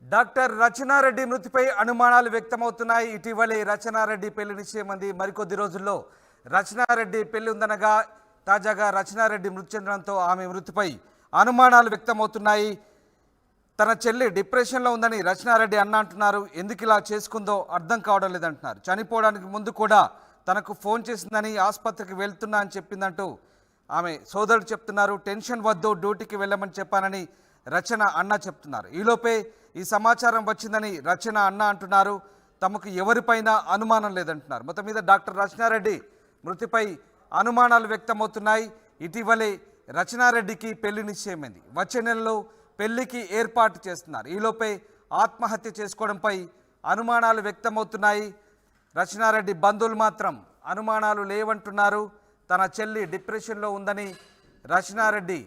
Doctor Rachana Reddy మృతిపై అనుమానాలు వ్యక్తమవుతున్నాయి. ఇటీవలే రచనారెడ్డి పెళ్లి నిశ్చయమైంది. మరికొద్ది రోజుల్లో రచనారెడ్డి పెళ్లి ఉందనగా తాజాగా రచనారెడ్డి మృతి చెందడంతో ఆమె మృతిపై అనుమానాలు వ్యక్తమవుతున్నాయి. తన చెల్లి డిప్రెషన్లో ఉందని రచనారెడ్డి అన్న అంటున్నారు. ఎందుకు ఇలా చేసుకుందో అర్థం కావడం లేదంటున్నారు. చనిపోవడానికి ముందు కూడా తనకు ఫోన్ చేసిందని, ఆసుపత్రికి వెళ్తున్నా అని చెప్పిందంటూ ఆమె సోదరుడు చెప్తున్నారు. టెన్షన్ వద్దు, డ్యూటీకి వెళ్ళమని చెప్పానని రచన అన్న చెప్తున్నారు. ఈలోపే ఈ సమాచారం వచ్చిందని రచన అన్న అంటున్నారు. తమకు ఎవరిపైన అనుమానం లేదంటున్నారు. మొత్తం మీద డాక్టర్ రచనారెడ్డి మృతిపై అనుమానాలు వ్యక్తమవుతున్నాయి. ఇటీవలే రచనారెడ్డికి పెళ్లి నిశ్చయమైంది. వచ్చే నెలలో పెళ్లికి ఏర్పాటు చేస్తున్నారు. ఈలోపే ఆత్మహత్య చేసుకోవడంపై అనుమానాలు వ్యక్తమవుతున్నాయి. రచనారెడ్డి బంధువులు మాత్రం అనుమానాలు లేవంటున్నారు. తన చెల్లి డిప్రెషన్లో ఉందని రచనారెడ్డి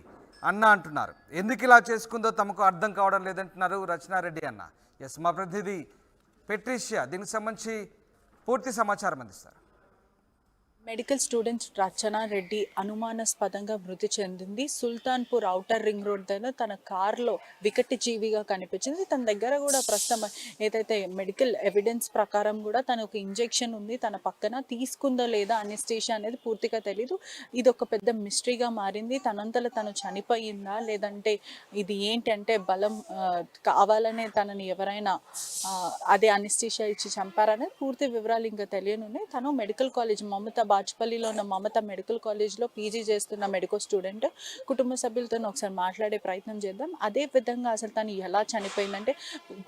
అన్న అంటున్నారు. ఎందుకు ఇలా చేసుకుందో తమకు అర్థం కావడం లేదంటున్నారు రచనారెడ్డి అన్న. ఎస్, మా ప్రతినిధి పెట్రిషియా దీనికి సంబంధించి పూర్తి సమాచారం అందిస్తారు. మెడికల్ స్టూడెంట్ రచనారెడ్డి అనుమానాస్పదంగా మృతి చెందింది. సుల్తాన్పూర్ ఔటర్ రింగ్ రోడ్ దగ్గర తన కారులో వికటి జీవిగా కనిపించింది. తన దగ్గర కూడా ప్రస్తుతం ఏదైతే మెడికల్ ఎవిడెన్స్ ప్రకారం కూడా తన ఒక ఇంజెక్షన్ ఉంది తన పక్కన, తీసుకుందో లేదా అనెస్థీషియా అనేది పూర్తిగా తెలీదు. ఇది ఒక పెద్ద మిస్టరీగా మారింది. తనంతలో తను చనిపోయిందా లేదంటే ఇది ఏంటంటే బలం కావాలనే తనని ఎవరైనా అదే అనెస్థీషియా ఇచ్చి చంపారనేది పూర్తి వివరాలు ఇంకా తెలియనున్నాయి. తను మెడికల్ కాలేజ్ మమతా బాజ్పల్లిలో ఉన్న మమతా మెడికల్ కాలేజ్లో పీజీ చేస్తున్న మెడికల్ స్టూడెంట్. కుటుంబ సభ్యులతో ఒకసారి మాట్లాడే ప్రయత్నం చేద్దాం. అదే విధంగా అసలు తను ఎలా చనిపోయిందంటే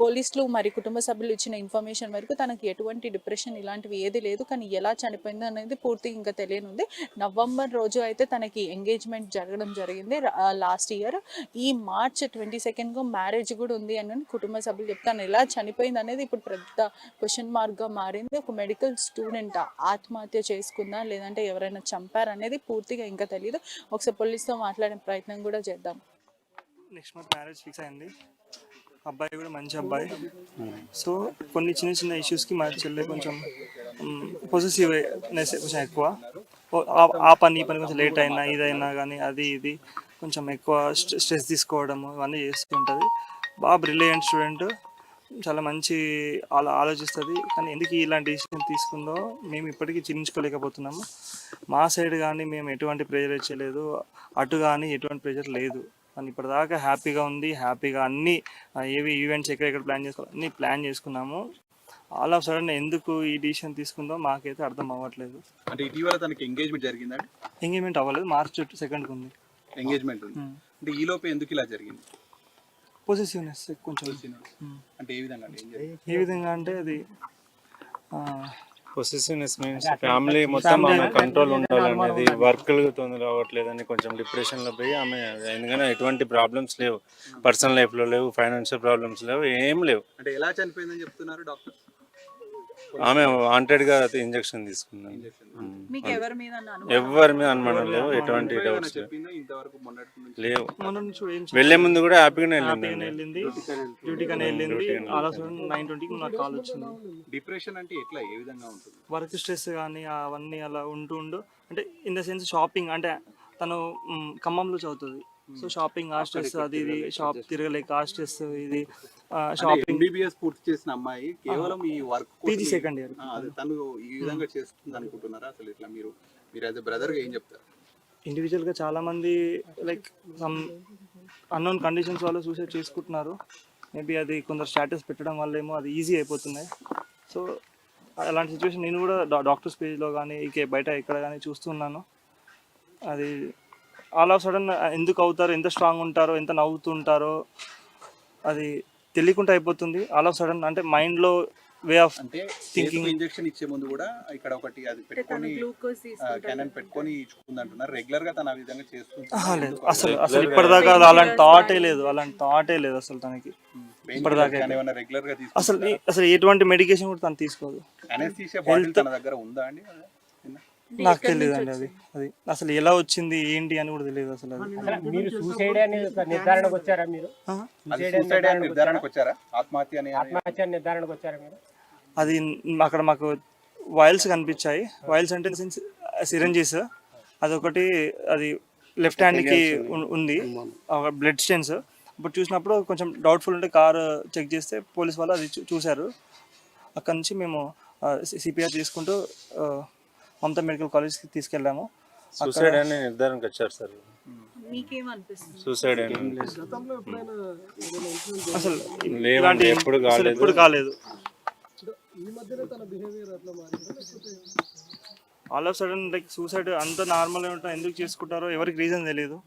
పోలీసులు మరి కుటుంబ సభ్యులు ఇచ్చిన ఇన్ఫర్మేషన్ వరకు తనకి ఎటువంటి డిప్రెషన్ ఇలాంటివి ఏది లేదు. కానీ ఎలా చనిపోయింది అనేది పూర్తిగా ఇంకా తెలియనుంది. నవంబర్ రోజు అయితే తనకి ఎంగేజ్మెంట్ జరగడం జరిగింది లాస్ట్ ఇయర్. ఈ మార్చ్ 22 మ్యారేజ్ కూడా ఉంది అని కుటుంబ సభ్యులు చెప్తాను. ఎలా చనిపోయింది అనేది ఇప్పుడు పెద్ద క్వశ్చన్ మార్క్గా మారింది. ఒక మెడికల్ స్టూడెంట్ ఆత్మహత్య చేసుకుందా లేదంటే ఎవరైనా చంపారనేది పూర్తిగా ఇంకా తెలియదు. ఒకసారి పోలీసుతో మాట్లాడే ప్రయత్నం కూడా చేద్దాం. నెక్స్ట్ మంత్ మ్యారేజ్ ఫిక్స్ అయింది. అబ్బాయి కూడా మంచి అబ్బాయి. సో కొన్ని చిన్న చిన్న ఇష్యూస్కి మా చెల్లె కొంచెం పొజిటివ్నెస్ కొంచెం ఎక్కువ. ఆ పని ఈ పని కొంచెం లేట్ అయినా ఇదైనా కానీ అది ఇది కొంచెం ఎక్కువ స్ట్రెస్ తీసుకోవడము ఇవన్నీ చేస్తుంటుంది. బాగా బ్రిలియంట్ స్టూడెంట్, చాలా మంచి ఆలోచిస్తుంది. కానీ ఎందుకు ఇలాంటి డిసిషన్ తీసుకుందో మేము ఇప్పటికీ జీర్ణించుకోలేకపోతున్నాము. మా సైడ్ కానీ మేము ఎటువంటి ప్రెజర్ ఇచ్చలేదు, అటు కానీ ఎటువంటి ప్రెజర్ లేదు. కానీ ఇప్పటిదాకా హ్యాపీగా ఉంది. హ్యాపీగా అన్ని ఏవి ఈవెంట్స్ ఎక్కడెక్కడ ప్లాన్ చేసుకోవాలి అన్నీ ప్లాన్ చేసుకున్నాము. ఆల్ ఆఫ్ సడన్ ఎందుకు ఈ డిసిషన్ తీసుకుందో మాకైతే అర్థం అవ్వట్లేదు. అంటే ఇటీవల తనకి ఎంగేజ్మెంట్ జరిగిందండి? ఎంగేజ్మెంట్ అవ్వలేదు, మార్చ్ 2nd ఉంది ఎంగేజ్మెంట్ ఉంది. అంటే ఈ లోపే ఎందుకు ఇలా జరిగింది? పొజిటివ్నెస్ కొంచెం. అంటే ఏ విధంగా ఏ విధంగా అంటే అది పొసెసివ్నెస్ మీన్స్ ఫ్యామిలీ మొత్తం ఆమె కంట్రోల్ ఉండాలనేది, వర్క్లు తొందరగా అవ్వట్లేదని కొంచెం డిప్రెషన్లో పోయి ఆమె ఎందుకంటే ఎటువంటి ప్రాబ్లమ్స్ లేవు, పర్సనల్ లైఫ్లో లేవు, ఫైనాన్షియల్ ప్రాబ్లమ్స్ లేవు, ఏం లేవు. అంటే ఎలా చనిపోయిందని చెప్తున్నారు డాక్టర్? ఆమె వాంటెడ్గా ఇంజెక్షన్ తీసుకున్నాం. ఎవరి మీద అనుమానం లేవు, ఎటువంటి డౌట్స్ లేవు. వెళ్లే ముందు కూడా హ్యాపీగానే వెళ్ళింది, డ్యూటీగానే వెళ్ళింది. అలా 9:20కి నాకు కాల్ వచ్చింది. డిప్రెషన్ అంటే ఎట్లా, ఏ విధంగా ఉంటుంది? వర్క్ స్ట్రెస్ కానీ అవన్నీ అలా ఉంటూ అంటే ఇన్ ద సెన్స్ షాపింగ్ అంటే తను ఖమ్మంలో చదువుతుంది. సో షాపింగ్ ఆ స్ట్రెస్, అది ఇది షాప్ తిరగలేక ఆ స్ట్రెస్, ఇది షాపింగ్. ఎంబీబీఎస్ పూర్తి చేసిన అమ్మాయి కేవలం ఈ వర్క్ పీజీ 2nd ఇయర్ తను ఈ విధంగా చేస్తుంది అనుకుంటున్నారా? అసలు ఇట్లా మీరు యాజ్ ఎ బ్రదర్గా ఏం చెప్తారు? ఇండివిజువల్గా చాలామంది లైక్ సమ్ అన్నోన్ కండిషన్స్ వాళ్ళు సూసైడ్ చేసుకుంటున్నారు. మేబీ అది కొందరు స్టేటస్ పెట్టడం వల్ల ఏమో అది ఈజీ అయిపోతున్నాయి. సో అలాంటి సిచ్యువేషన్ నేను కూడా డాక్టర్స్ పేజ్లో కానీ ఇక బయట ఎక్కడ కానీ చూస్తున్నాను. అది ఆల్ ఆఫ్ సడన్ ఎందుకు అవుతారో, ఎంత స్ట్రాంగ్ ఉంటారో, ఎంత నవ్వుతుంటారో అది తెలియకుండా అయిపోతుంది. ఆల్ ఆఫ్ సడన్ అంటే మైండ్లో వే ఆఫ్ థింకింగ్. ఇంజెక్షన్ ఇచ్చే ముందు కూడా ఇక్కడ ఒకటి అది పెట్టుకొని క్యానన్ పెట్టుకొని ఇచ్చుకుంది అంటున్నారు. రెగ్యులర్ గా తన ఆ విధంగా చేస్తుంది? అసలు ఇప్పటిదాకా అలాంటి థాటే లేదు అసలు తనకి. ఇప్పటిదాకా రెగ్యులర్ గా అసలు ఎటువంటి మెడికేషన్ కూడా తను తీసుకోదు. అనెస్థీషియా బాటిల్ తన దగ్గర ఉందా అండి? నాకు తెలియదు అండి. అది అసలు ఎలా వచ్చింది ఏంటి అని కూడా తెలియదు అసలు. మీరు సూసైడ్ అనే నిర్ధారణకు వచ్చారా? మీరు నిర్ధారణకు వచ్చారా? ఆత్మహత్య నిర్ధారణకు వచ్చారా మీరు? అది అక్కడ మాకు వైల్స్ కనిపించాయి. వైల్స్ అంటే సిరంజీస్, అదొకటి అది లెఫ్ట్ హ్యాండ్కి ఉంది, బ్లడ్ స్టెన్స్. అప్పుడు చూసినప్పుడు కొంచెం డౌట్ఫుల్ ఉంటే కారు చెక్ చేస్తే పోలీస్ వాళ్ళు అది చూశారు. అక్కడ నుంచి మేము సిపిఆర్ తీసుకుంటూ మమతా మెడికల్ కాలేజ్కి తీసుకెళ్ళాము. సూసైడ్ అని నిర్ధారణకు వచ్చారు సార్. మీకేమనిపిస్తుంది? సూసైడ్ అని అసలు లేవండి, ఎప్పుడు కాలేదు. ఎప్పుడు కాలేదు. All of sudden like suicide అంత నార్మల్గా ఉంటారు, ఎందుకు చేసుకుంటారో ఎవరికి రీజన్ తెలియదు.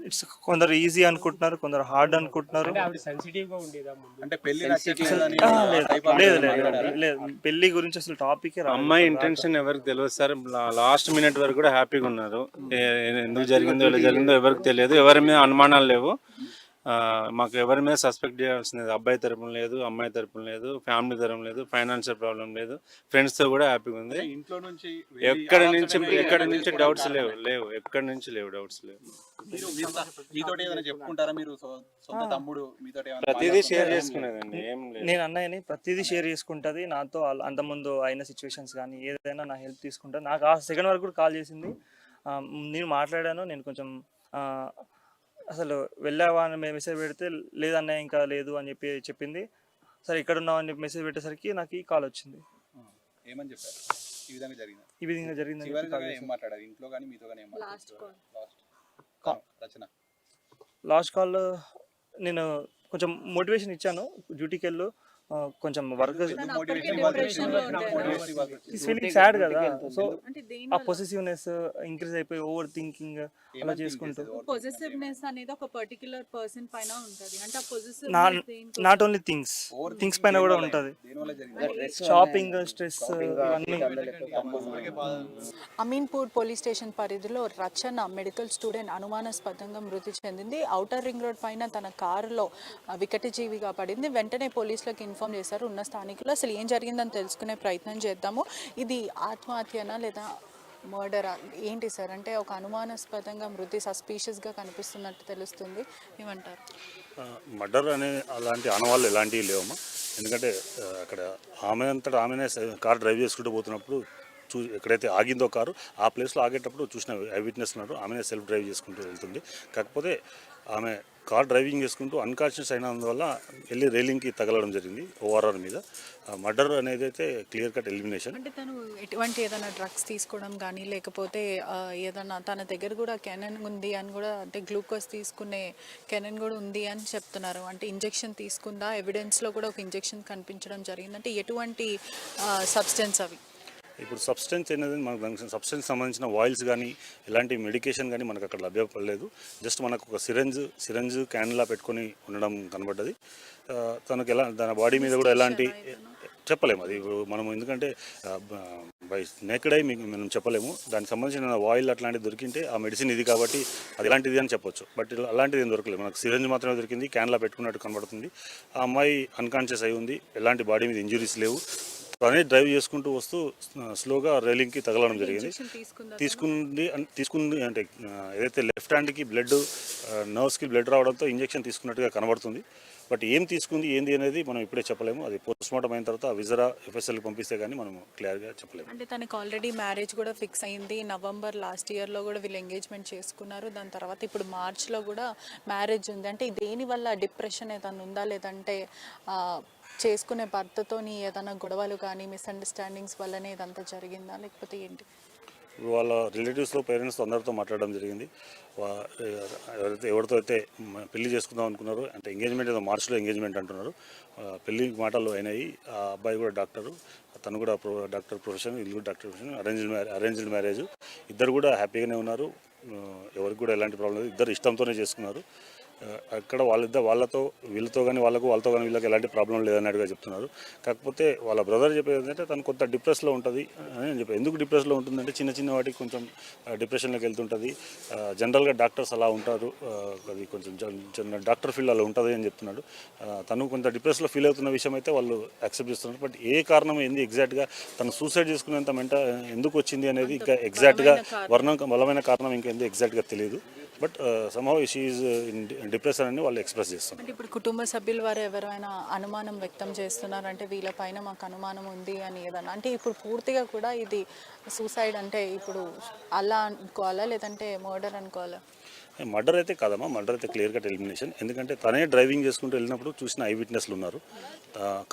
ఇట్స్ కొందరు ఈజీ అనుకుంటున్నారు, కొందరు హార్డ్ అనుకుంటున్నారు. ఆవిడ సెన్సిటివ్ గా ఉండేదా ముందు? అంటే పెళ్లి నచ్చట్లేదని లేదు లేదు పెళ్లి గురించి అసలు టాపిక్ అమ్మాయి ఇంటెన్షన్ ఎవరికి తెలియదు సార్. లాస్ట్ మినిట్ వరకు కూడా హ్యాపీగా ఉన్నారు. ఎందుకు జరిగిందో ఎలా జరిగిందో ఎవరికి తెలియదు. ఎవరి మీద అనుమానాలు లేవు. మాకు ఎవరి మీద సస్పెక్ట్ చేయాల్సింది అబ్బాయి తరపున లేదు, అమ్మాయి తరపున లేదు, ఫ్యామిలీ తరపున లేదు, ఫైనాన్షియల్ ప్రాబ్లం లేదు, ఫ్రెండ్స్తో కూడా హ్యాపీగా ఉంది. ఇంట్లో నుంచి ఎక్కడి నుంచి డౌట్స్ లేవు ఎక్కడి నుంచి లేవు డౌట్స్ లేవు. మీతో ఏదైనా చెప్పుకుంటారా? మీరు సొంత తమ్ముడు మీతో ప్రతిదీ షేర్ చేసుకునేదండి, ఏం లేదు. నేను అన్నయ్యని ప్రతిదీ షేర్ చేసుకుంటుంది నాతో. అంతకుముందు అయిన సిచ్యువేషన్స్ కానీ ఏదైనా నా హెల్ప్ తీసుకుంటుంది. నాకు ఆ సెకండ్ వరకు కూడా కాల్ చేసింది. నేను మాట్లాడాను. నేను కొంచెం అసలు వెళ్ళావా అని మెసేజ్ పెడితే లేదన్నయ్య ఇంకా లేదు అని చెప్పింది. సరే ఇక్కడ ఉన్నావు అని మెసేజ్ పెట్టేసరికి నాకు ఈ కాల్ వచ్చింది. ఏమని చెప్పారు? ఈ విధంగా జరిగింది. ఏం మాట్లాడారు ఇంట్లో కానీ మీతో కానీ? లాస్ట్ కాల్ నేను కొంచెం మోటివేషన్ ఇచ్చాను. డ్యూటీకి వెళ్ళు, కొంచెం వర్క్ ఫీలింగ్ సాడ్ కదా. సో ఆ పొసెసివ్నెస్ ఇంక్రీజ్ అయిపోయి ఓవర్ థింకింగ్ అలా చేసుకుంటూ పొసెసివ్నెస్ అనేది ఒక పర్టిక్యులర్ పర్సన్ పైన ఉంటది. అంటే ఆ పొసెసివ్నెస్ నాట్ ఓన్లీ థింగ్స్ పైన కూడా ఉంటది. షాపింగ్ స్ట్రెస్ అన్ని. అమీన్పూర్ పోలీస్ స్టేషన్ పరిధిలో రచన మెడికల్ స్టూడెంట్ అనుమానాస్పదంగా మృతి చెందింది. ఔటర్ రింగ్ రోడ్ పైన తన కారులో వికటజీవిగా పడింది. వెంటనే పోలీసులకు ఇన్ఫార్మ్ చేశారు ఉన్న స్థానికులు. అసలు ఏం జరిగిందని తెలుసుకునే ప్రయత్నం చేద్దాము. ఇది ఆత్మహత్యనా లేదా మర్డరా ఏంటి సార్? అంటే ఒక అనుమానాస్పదంగా మృతి సస్పీషియస్గా కనిపిస్తున్నట్టు తెలుస్తుంది, ఏమంటారు? మర్డర్ అనే అలాంటి ఆనవాళ్ళు ఎలాంటివి లేవమ్మా. ఎందుకంటే అక్కడ ఆమె అంతటా ఆమెనే కార్ డ్రైవ్ చేసుకుంటూ పోతున్నప్పుడు ఎక్కడైతే ఆగిందో కారు ఆ ప్లేస్లో ఆగేటప్పుడు చూసిన ఐ విట్నెస్ ఉన్నారు. ఆమెనే సెల్ఫ్ డ్రైవ్ చేసుకుంటూ వెళ్తుంది. కాకపోతే ఆమె కార్ డ్రైవింగ్ చేసుకుంటూ అన్కాన్షియస్ అయినందువల్ల వెళ్ళి రైలింగ్కి తగలడం జరిగింది ఓఆర్ఆర్ మీద. మర్డర్ అనేది అయితే క్లియర్ కట్ ఎలిమినేషన్. అంటే తను ఎటువంటి ఏదైనా డ్రగ్స్ తీసుకోవడం కానీ లేకపోతే ఏదైనా తన దగ్గర కూడా కెనన్ ఉంది అని కూడా, అంటే గ్లూకోజ్ తీసుకునే కెనన్ కూడా ఉంది అని చెప్తున్నారు. అంటే ఇంజెక్షన్ తీసుకుందా? ఎవిడెన్స్లో కూడా ఒక ఇంజెక్షన్ కనిపించడం జరిగింది. అంటే ఎటువంటి సబ్స్టెన్స్ అవి? ఇప్పుడు సబ్స్టెన్స్ అనేది మనకు సబ్స్టెన్స్ సంబంధించిన ఆయిల్స్ కానీ ఇలాంటి మెడికేషన్ కానీ మనకు అక్కడ లభ్యపడలేదు. జస్ట్ మనకు ఒక సిరంజ్ క్యాన్లా పెట్టుకొని ఉండడం కనబడ్డది. తనకు ఎలా తన బాడీ మీద కూడా ఎలాంటి చెప్పలేము. అది మనం ఎందుకంటే బై నేకెడ్ అయి మనం చెప్పలేము. దానికి సంబంధించిన ఆయిల్ అట్లాంటివి దొరికింటే ఆ మెడిసిన్ ఇది కాబట్టి అది ఎలాంటిది అని చెప్పొచ్చు. బట్ అలాంటిది ఏం దొరకలేదు. మనకు సిరంజ్ మాత్రమే దొరికింది, క్యాన్లా పెట్టుకున్నట్టు కనబడుతుంది. ఆ అమ్మాయి అన్కాన్షియస్ అయి ఉంది, ఎలాంటి బాడీ మీద ఇంజురీస్ లేవు. తనే డ్రైవ్ చేసుకుంటూ వస్తూ స్లోగా రైలింగ్కి తగలడం జరిగింది. తీసుకుంది అంటే ఏదైతే లెఫ్ట్ హ్యాండ్కి బ్లడ్, నర్వ్స్కి బ్లడ్ రావడంతో ఇంజెక్షన్ తీసుకున్నట్టుగా కనబడుతుంది. బట్ ఏం తీసుకుంది ఏంది అనేది మనం ఇప్పుడే చెప్పలేము. అది పోస్ట్మార్టం అయిన తర్వాత విజరా ఎఫ్ఎస్ఎల్కి పంపిస్తే కానీ మనం క్లియర్గా చెప్పలేము. అంటే తనకు ఆల్రెడీ మ్యారేజ్ కూడా ఫిక్స్ అయింది. నవంబర్ లాస్ట్ ఇయర్లో కూడా వీళ్ళు ఎంగేజ్మెంట్ చేసుకున్నారు. దాని తర్వాత ఇప్పుడు మార్చ్లో కూడా మ్యారేజ్ ఉంది. అంటే దేనివల్ల డిప్రెషన్ ఏదైనా ఉందా, లేదంటే చేసుకునే భర్తతోని ఏదైనా గొడవలు కానీ మిస్అండర్స్టాండింగ్స్ వల్లనే ఇదంతా జరిగిందా, లేకపోతే ఏంటి? వాళ్ళ రిలేటివ్స్లో పేరెంట్స్తో అందరితో మాట్లాడడం జరిగింది. ఎవరితో అయితే పెళ్లి చేసుకుందాం అనుకున్నారో, అంటే ఎంగేజ్మెంట్ ఏదో మార్చిలో ఎంగేజ్మెంట్ అంటున్నారు, పెళ్లి మాటలు అయినాయి. ఆ అబ్బాయి కూడా డాక్టరు, తను కూడా డాక్టర్ ప్రొఫెషన్, ఇల్లు డాక్టర్ ప్రొఫెషన్, అరేంజ్డ్ మ్యారేజ్. ఇద్దరు కూడా హ్యాపీగానే ఉన్నారు. ఎవరికి కూడా ఎలాంటి ప్రాబ్లం లేదు. ఇద్దరు ఇష్టంతోనే చేసుకున్నారు. అక్కడ వాళ్ళతో వీళ్ళతో కానీ వాళ్ళతో కానీ వీళ్ళకి ఎలాంటి ప్రాబ్లం లేదన్నట్టుగా చెప్తున్నారు. కాకపోతే వాళ్ళ బ్రదర్ చెప్పేది ఏంటంటే తను కొంత డిప్రెస్లో ఉంటుంది అని చెప్పి. ఎందుకు డిప్రెస్లో ఉంటుందంటే చిన్న వాటికి కొంచెం డిప్రెషన్లోకి వెళ్తుంటుంది. జనరల్గా డాక్టర్స్ అలా ఉంటారు, అది కొంచెం చిన్న డాక్టర్ ఫీల్డ్ అలా ఉంటుంది అని చెప్తున్నాడు. తను కొంత డిప్రెస్లో ఫీల్ అవుతున్న విషయం అయితే వాళ్ళు యాక్సెప్ట్ చేస్తున్నారు. బట్ ఏ కారణం ఏంది ఎగ్జాక్ట్గా తను సూసైడ్ చేసుకునేంత ఎందుకు వచ్చింది అనేది ఇంకా ఎగ్జాక్ట్గా బలమైన కారణం ఇంకేంది ఎగ్జాక్ట్గా తెలియదు. But somehow she is in depression అని వాళ్ళు ఎక్స్ప్రెస్ చేస్తున్నారు. అంటే ఇప్పుడు కుటుంబ సభ్యుల వారు ఎవరైనా అనుమానం వ్యక్తం చేస్తున్నారు, అంటే వీళ్ళపైన మాకు అనుమానం ఉంది అని ఏదన్నా, అంటే ఇప్పుడు పూర్తిగా కూడా ఇది సూసైడ్ అంటే ఇప్పుడు అలా అనుకోవాలా లేదంటే మర్డర్ అనుకోవాలా? మర్డర్ అయితే కాదమ్మా, మర్డర్ అయితే క్లియర్ కట్ ఎలిమినేషన్. ఎందుకంటే తనే డ్రైవింగ్ చేసుకుంటూ వెళ్ళినప్పుడు చూసిన ఐ విట్నెస్లు ఉన్నారు,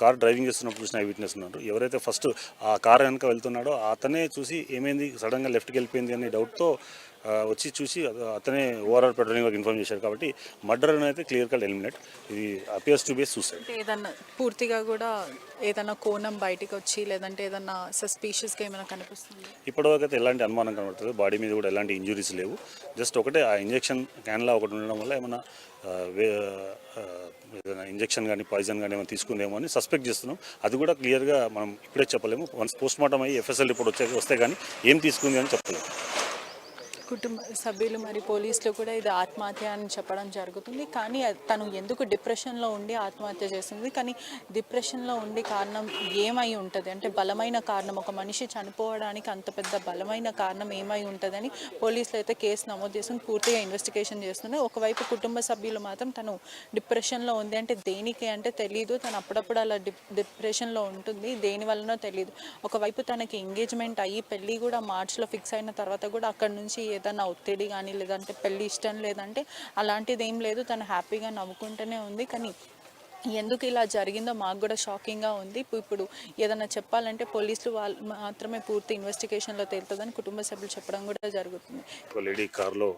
కార్ డ్రైవింగ్ చేస్తున్నప్పుడు చూసిన ఐ విట్నెస్ ఉన్నారు. ఎవరైతే ఫస్ట్ ఆ కార్ వెనక వెళ్తున్నాడో అతనే చూసి ఏమైంది సడన్గా లెఫ్ట్కి వెళ్ళిపోయింది అనే డౌట్తో వచ్చి చూసి అతనే ఓవరాల్ పెట్రోలింగ్ వర్క్ ఇన్ఫార్మ్ చేశారు. కాబట్టి మర్డర్ అయితే క్లియర్ కట్ ఎలిమినేట్. ఇది అపియర్స్ టు బి సూసైడ్. అంటే ఏదన్నా పూర్తిగా కూడా ఏదన్నా కోణం బయటికి వచ్చి లేదంటే ఏదన్నా సస్పీషియస్గా ఏమైనా కనిపిస్తుంది? ఇప్పటివరకు అయితే ఎలాంటి అనుమానం కనబడుతుంది, బాడీ మీద కూడా ఎలాంటి ఇంజురీస్ లేవు. జస్ట్ ఒకటే ఆ ఇంజెక్షన్ క్యాన్లా ఒకటి ఉండడం వల్ల ఏమైనా ఏదైనా ఇంజెక్షన్ కానీ పాయిజన్ కానీ ఏమైనా తీసుకుందేమో అని సస్పెక్ట్ చేస్తున్నాం. అది కూడా క్లియర్గా మనం ఇప్పుడే చెప్పలేము. వన్స్ పోస్ట్ మార్టం అయ్యి ఎఫ్ఎస్ఎల్ రిపోర్ట్ వస్తే కానీ ఏం తీసుకుంది అని చెప్పలేము. కుటుంబ సభ్యులు మరి పోలీసులు కూడా ఇది ఆత్మహత్య అని చెప్పడం జరుగుతుంది. కానీ తను ఎందుకు డిప్రెషన్లో ఉండి ఆత్మహత్య చేస్తుంది, కానీ డిప్రెషన్లో ఉండి కారణం ఏమై ఉంటుంది అంటే బలమైన కారణం, ఒక మనిషి చనిపోవడానికి అంత పెద్ద బలమైన కారణం ఏమై ఉంటుందని పోలీసులు అయితే కేసు నమోదు చేసుకుని పూర్తిగా ఇన్వెస్టిగేషన్ చేస్తున్నారు. ఒకవైపు కుటుంబ సభ్యులు మాత్రం తను డిప్రెషన్లో ఉంది అంటే దేనికి అంటే తెలీదు, తను అప్పుడప్పుడు అలా డిప్రెషన్లో ఉంటుంది, దేని వల్లనో తెలియదు. ఒకవైపు తనకి ఎంగేజ్మెంట్ అయ్యి పెళ్ళి కూడా మార్చిలో ఫిక్స్ అయిన తర్వాత కూడా అక్కడ నుంచి ఏదన్నా ఒత్తిడి కానీ లేదంటే పెళ్ళి ఇష్టం లేదంటే అలాంటిది ఏం లేదు, తను హ్యాపీగా నవ్వుకుంటూనే ఉంది. కానీ ఎందుకు ఇలా జరిగిందో మాకు కూడా షాకింగ్గా ఉంది. ఇప్పుడు ఏదైనా చెప్పాలంటే పోలీసులు వాళ్ళు మాత్రమే పూర్తి ఇన్వెస్టిగేషన్లో తేలుతుందని కుటుంబ సభ్యులు చెప్పడం కూడా జరుగుతుంది. ఒక లేడీ కార్లో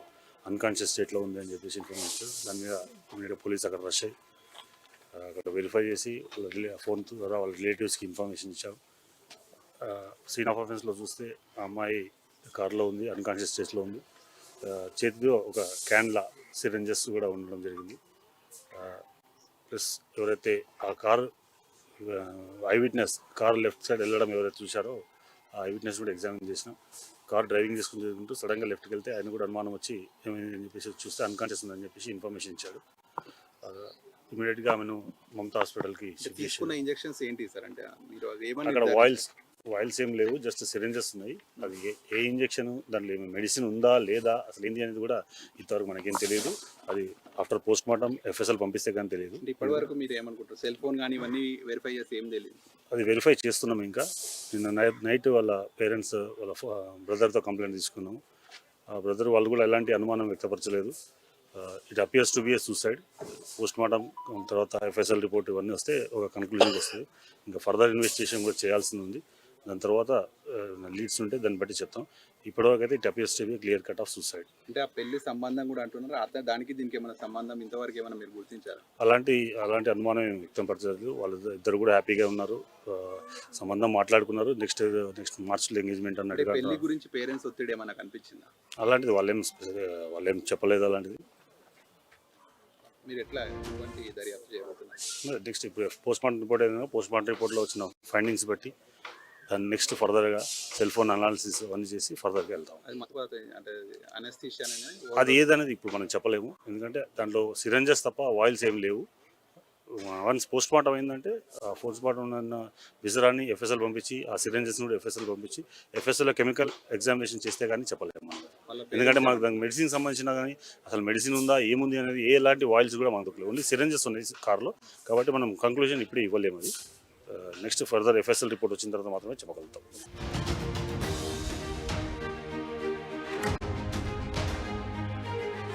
అన్కాన్షియస్ స్టేట్లో ఉంది అని చెప్పేసి ఇన్ఫర్మేషన్, దాని మీద ఇమీడియట్ పోలీస్ అక్కడ రష్ అయ్యి అక్కడ వెరిఫై చేసి ఫోన్ ద్వారా వాళ్ళ రిలేటివ్స్కి ఇన్ఫర్మేషన్ ఇచ్చారు. సీన్ ఆఫ్ అఫెన్స్లో చూస్తే ఆ అమ్మాయి కార్లో ఉంది, అన్కాన్షియస్ స్టేజ్లో ఉంది. చేతిలో ఒక క్యాన్లా సిరెంజెస్ కూడా ఉండడం జరిగింది. ప్లస్ ఎవరైతే ఆ car I witness car left side వెళ్ళడం ఎవరైతే చూశారో ఆ ఐ విట్నెస్ కూడా ఎగ్జామిన్ చేసినాం. కార్ డ్రైవింగ్ చేసుకుంటూ సడన్గా లెఫ్ట్కి వెళ్తే ఆయన కూడా అనుమానం వచ్చి ఏమైంది అని చెప్పేసి చూస్తే అన్కాన్షియస్ ఉందని చెప్పేసి ఇన్ఫర్మేషన్ ఇచ్చాడు. ఇమీడియట్గా ఆమెను మమతా హాస్పిటల్కి షిఫ్ట్ చేసి ఇంజెక్షన్స్ ఏంటి సార్ అంటే మీరు అక్కడ వాయిల్స్ ఏం లేవు, జస్ట్ సిరెంజెస్ ఉన్నాయి. అది ఏ ఇంజెక్షన్, దాంట్లో ఏమి మెడిసిన్ ఉందా లేదా అసలు ఏంటి అనేది కూడా ఇంతవరకు మనకేం తెలియదు. అది ఆఫ్టర్ పోస్ట్ మార్టం ఎఫ్ఎస్ఎల్ పంపిస్తే కానీ తెలియదు. ఇప్పటి వరకు మీరు ఏమనుకుంటారు, సెల్ ఫోన్ కానీ ఇవన్నీ వెరిఫై చేసి ఏం తెలియదు? అది వెరిఫై చేస్తున్నాం. ఇంకా నిన్న నైట్ వాళ్ళ పేరెంట్స్ వాళ్ళ బ్రదర్తో కంప్లైంట్ తీసుకున్నాము. ఆ బ్రదర్ వాళ్ళు కూడా ఎలాంటి అనుమానం వ్యక్తపరచలేదు. It appears to be a suicide. Post mortem తర్వాత ఎఫ్ఎస్ఎల్ రిపోర్ట్ ఇవన్నీ వస్తే ఒక కన్క్లూజన్కి వస్తుంది. ఇంకా ఫర్దర్ ఇన్వెస్టిగేషన్ కూడా చేయాల్సింది ఉంది. దాని తర్వాత లీడ్స్ ఉంటే దాన్ని బట్టి చెప్తాం. ఇప్పటివరకు అయితే it appears to be clear cut off suicide. అంటే ఆ పెళ్లి సంబంధం కూడా అంటున్నారు, అట్లా దానికి దీనికి ఏమైనా సంబంధం ఇంతవరకు ఏమైనా మీరు గుర్తించారు? అలాంటి అనుమానం ఏం వ్యక్తం పరచలేదు. వాళ్ళు ఇద్దరు కూడా హ్యాపీగా ఉన్నారు, సంబంధం మాట్లాడుకున్నారు. నెక్స్ట్ మార్చ్లో ఎంగేజ్మెంట్ అన్నట్టుగా. పెళ్లి గురించి పేరెంట్స్ ఒత్తిడి ఏమైనా కనిపించిందా? అలాంటిది వాళ్ళేం చెప్పలేదు. అలాంటిది మీరు ఎట్లా ఎటువంటి దర్యాప్తు చేయబోతున్నారు? నెక్స్ట్ ఇప్పుడు పోస్ట్ మార్టం రిపోర్ట్ ఏదైనా పోస్ట్ మార్టం రిపోర్ట్లో వచ్చిన ఫైండింగ్స్ బట్టి దాన్ని నెక్స్ట్ ఫర్దర్గా సెల్ ఫోన్ అనాలిసిస్ అవన్నీ చేసి ఫర్దర్గా వెళ్తాం. అది అంటే అనస్థీషియా అది ఏదనేది ఇప్పుడు మనం చెప్పలేము, ఎందుకంటే దాంట్లో సిరంజెస్ తప్ప వాయిల్స్ ఏం లేవు. వన్స్ పోస్ట్ మార్టం అయిందంటే పోస్ట్ మార్టం ఉన్న విజరాన్ని ఎఫ్ఎస్ఎల్ పంపించి ఆ సిరంజెస్ కూడా ఎఫ్ఎస్ఎల్ పంపించి ఎఫ్ఎస్ఎల్లో కెమికల్ ఎగ్జామినేషన్ చేస్తే కానీ చెప్పలేము మనం. ఎందుకంటే మనకు దానికి మెడిసిన్ సంబంధించిన కానీ అసలు మెడిసిన్ ఉందా ఏముంది అనేది ఎలాంటి వాయిల్స్ కూడా మనకు దొరకలేదు. ఓన్లీ సిరంజెస్ ఉన్నాయి కార్లో. కాబట్టి మనం కంక్లూజన్ ఇప్పుడే ఇవ్వలేము. అది నెక్స్ట్ ఫర్దర్ ఎఫ్ఎస్ఎల్ రిపోర్ట్ వచ్చిన తర్వాత మాత్రమే చెప్పగలుగుతాం.